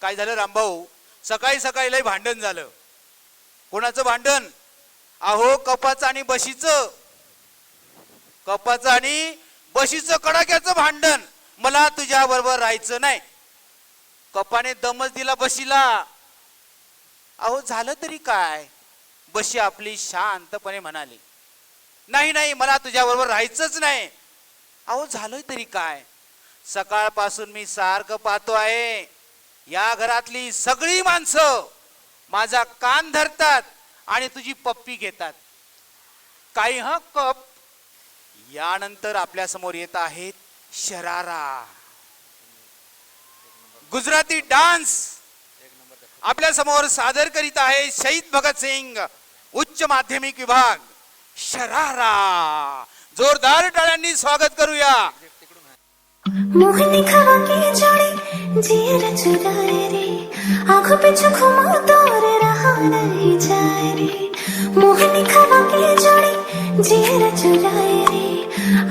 काय झालं रामभाऊ, सकाळी सकाळी लय भांडण झालं. कोणाचं भांडण? अहो कपाचं आणि बशीचं. कपाचं आणि बशीचं कडाक्याचं भांडण. मला तुझ्या बरोबर राहायचं नाही. कपाने दमच दिला बशीला. अहो झालं तरी काय? बशी आपली शांतपणे म्हणाली, नाही नाही मला तुझ्या बरोबर राहायचंच नाही. अहो झालं तरी काय? सकाळपासून मी सारखं पाहतो आहे, या घरातली सगळी माणसं माझा कान धरतात आणि तुझी पप्पी घेतात. काही कप. यानंतर आपल्या समोर येत आहेत शरारा, गुजराती डान्स. आपल्या समोर सादर करीत आहे शहीद भगतसिंग उच्च माध्यमिक विभाग शरारा. जोरदार टाळ्यांनी स्वागत करूया. मोहनी खवा के जोड़ी जीर चुराए रे, आंखों पे घुमा दौर रहा नहीं जाए रे. मोहनी खवा के जोड़ी जीर चुराए रे,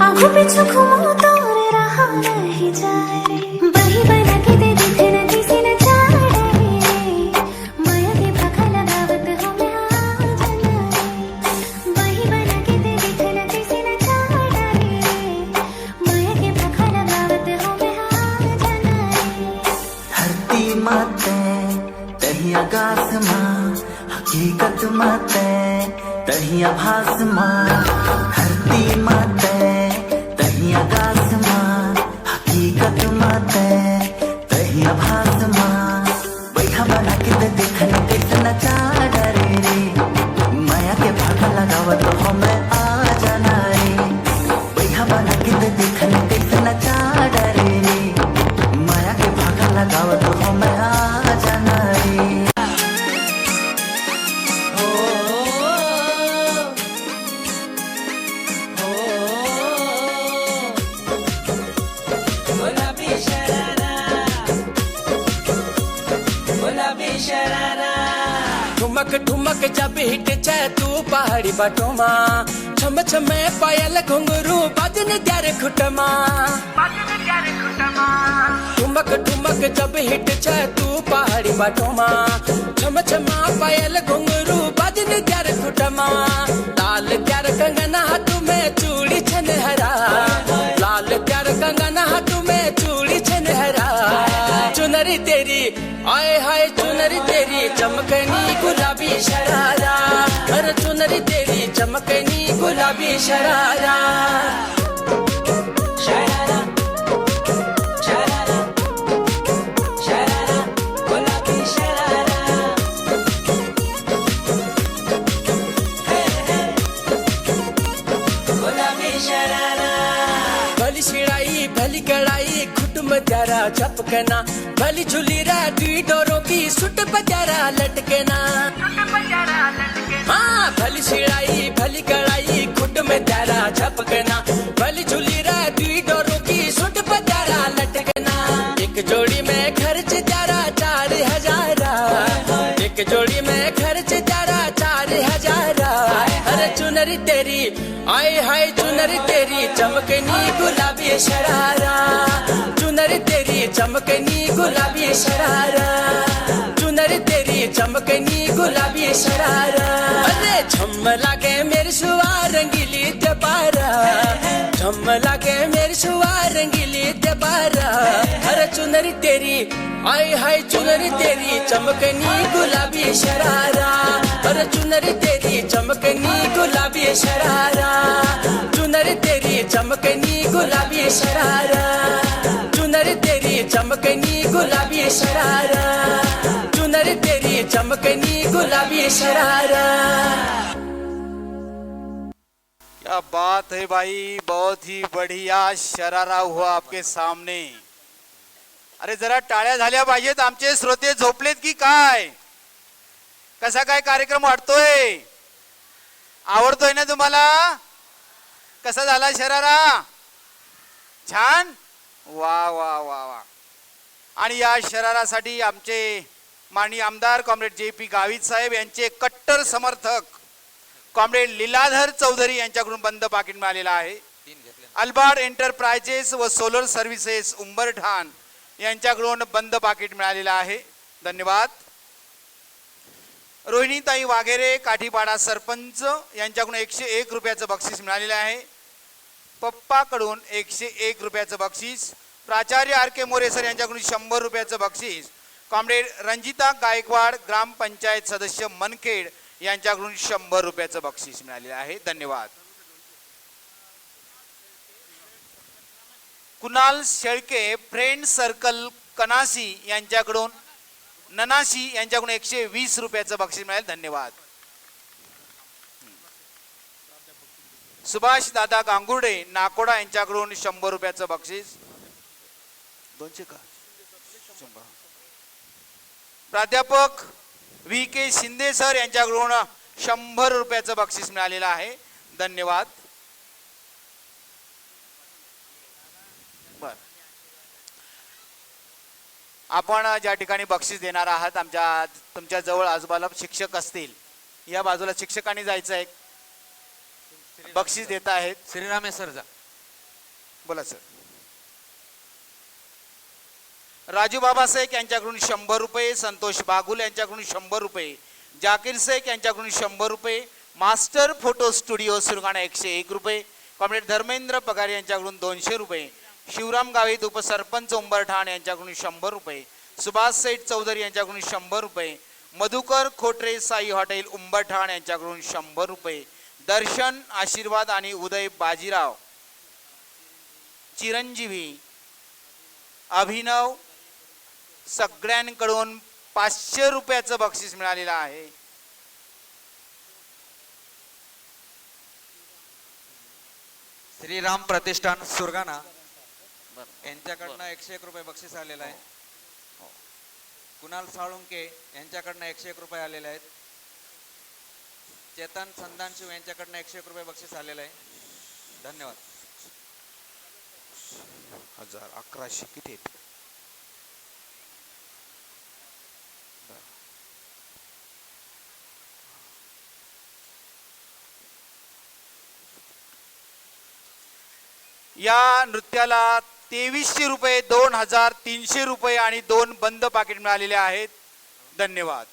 आंखों पे घुमा दौर रहा नहीं जाए रे. बही बना के दे दिखे न किसी न चाहे रे, माया के भाखा लगावत हो मैं आ जाना रे. बही बना के दे दिखे न किसी न चाहे रे, माया के भाखा लगावत हो मैं आ जाना रे. धरती माते तही आकाश मां, हकीकत माते तही आभास मां. धरती माते तही आकाश मां, हकीकत माते तही आभास मां. बैठा बना के दे देखन कैसन चाह रे रे, माया के भागा लगावत हो मैं आ जाना रे. बैठा बना के दे देखन कैसन चाह रे रे, माया के भागा लगावत हो मैं आ जाना रे. ठुमक ठुमक जब हिट चाहे तू पहाड़ी बाटोमा, छम छमे पायल घुंगरू बाजन त्यारे खुटमा. ठुमक ठुमक जब हिट चाहे तू पहाड़ी बाटोमा, छम छमा पायल घुंगरू बाजन त्यारे खुटमा. लाल त्यार कंगना हाथ में चूड़ी छन हरा, लाल त्यार कंगना हाथ में चूड़ी छन हरा. चुनरी तेरी आए हाय चुनरी तेरी चमकनी गुलाबी शरारा, अरे चुनरी तेरी चमकनी गुलाबी शरारा. शरारा शरारा शरारा गुलाबी शरारा. गुलाबी शरारा. भली शिड़ाई भली कड़ाई खुटम त्यारा झपकना, भली झुली रा दुई डोरों की सुट बजारा लटकना. हाँ भली शिड़ाई भली कड़ाई खुट में त्यारा झपकना, भली झुली रा दुई डोरों की सुट बजारा लटकना. एक जोड़ी में खर्च त्यारा 4,000, एक जोड़ी में खर्च त्यारा 4,000. अरे चुनरी तेरी आए हाय चुनरी तेरी चमकनी गुलाबी शरारा, चुनरी तेरी चमकनी गुलाबी शरारा, चुनरी तेरी चमकनी गुलाबी शरारा. अरे झम लागे मेरी सुआ रंगीली त्योहारा, झम लागे मेरी सुआ रंगीली त्योहारा. अरे चुनरी तेरी आए हाय चुनरी तेरी चमकनी गुलाबी शरारा, अरे चुनरी तेरी चमकनी गुलाबी शरारा, चुनरी तेरी चमकनी गुलाबी शरारा, चुनरी तेरी चमकनी गुलाबी शरारा, चुनरी तेरी चमकनी गुलाबी शरारा. क्या बात है भाई, बहुत ही बढ़िया शरारा हुआ आपके सामने. अरे जरा टाळ्या झाल्या पाहिजेत. आमचे श्रोते झोपलेत की काय? कसा काय कार्यक्रम वाटतोय? आवडतोय ना तुम्हाला? कसा झाला शरारा? छान. वा वा वा वा. आणि या शरारासाठी आमचे माननीय आमदार कॉम्रेड JP गावित साहेब यांचे कट्टर समर्थक कॉम्रेड लीलाधर चौधरी यांच्याकडून बंद पाकिट मिळालेला आहे. अल्बार्ड एंटरप्राइजेस व सोलर सर्व्हिसेस उंबरठाण यांच्याकडून बंद पाकिट मिळालेला आहे. धन्यवाद. रोहिणीताई वाघेरे काठीपाडा सरपंच यांच्याकडून 101 रुपयाचं बक्षीस मिळालेलं आहे. पप्पाकडून 101 रुपयाचं बक्षीस. प्राचार्य आर के मोरे सर यांच्याकडून 100 रुपयाचं बक्षीस. कॉम्रेड रंजिता गायकवाड ग्रामपंचायत सदस्य मनखेड यांच्याकडून 100 रुपयाचं बक्षीस मिळालेलं आहे. धन्यवाद. कुणाल शेळके फ्रेंड सर्कल कनासी यांच्याकडून 120 रुपयाचं बक्षीस मिळालं. धन्यवाद. सुभाष दादा गांगुर्डे नाकोडा यांच्याकडून 100 रुपयाचं बक्षीस. 200 का? 100. प्राध्यापक व्ही के शिंदे सर यांच्याकडून 100 रुपयाचं बक्षीस मिळालेलं आहे. धन्यवाद. बर, आपण ज्या ठिकाणी बक्षीस देणार आहात तुमच्या जवळ आजूबाजूला शिक्षक असतील, या बाजूला शिक्षकांनी जायचं आहे. बक्षीस देत आहेत. श्रीराम सर जा. बोला सर. राजू बाबा शेख यांच्याकडून 100 रुपये. संतोष बागुल यांच्याकडून 100 रुपये. जाकीर शेख यांच्याकडून 100 रुपये. मास्टर फोटो स्टुडिओ सुरगाणा 101 रुपये. कॉम्रेड धर्मेंद्र पगार यांच्याकडून 200 रुपये. शिवराम गावित उपसरपंच उंबरठाण यांच्याकडून 100 रुपये. सुभाष सेठ चौधरी यांच्याकडून 100 रुपये. मधुकर खोटरे साई हॉटेल उंबरठाण यांच्याकडून 100 रुपये. दर्शन आशीर्वाद आणि उदय बाजीराव चिरंजीवी अभिनव सगळ्यांकडून 500 रुपयाचं बक्षीस मिळालेलं आहे. श्रीराम प्रतिष्ठान सुरगाणा यांच्याकडनं 101 रुपये बक्षीस आलेलं आहे. कुणाल साळुंके यांच्याकडनं 101 रुपये आलेले आहेत. चेतन संधानशिव यांच्याकडनं 101 रुपये बक्षीस आलेलं आहे. धन्यवाद. 1100 किती आहेत? या नृत्याला 2300 रुपये, 2300 रुपये आणि 2 बंद पाकिट मिळालेले आहेत. धन्यवाद.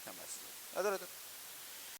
नमस्ते.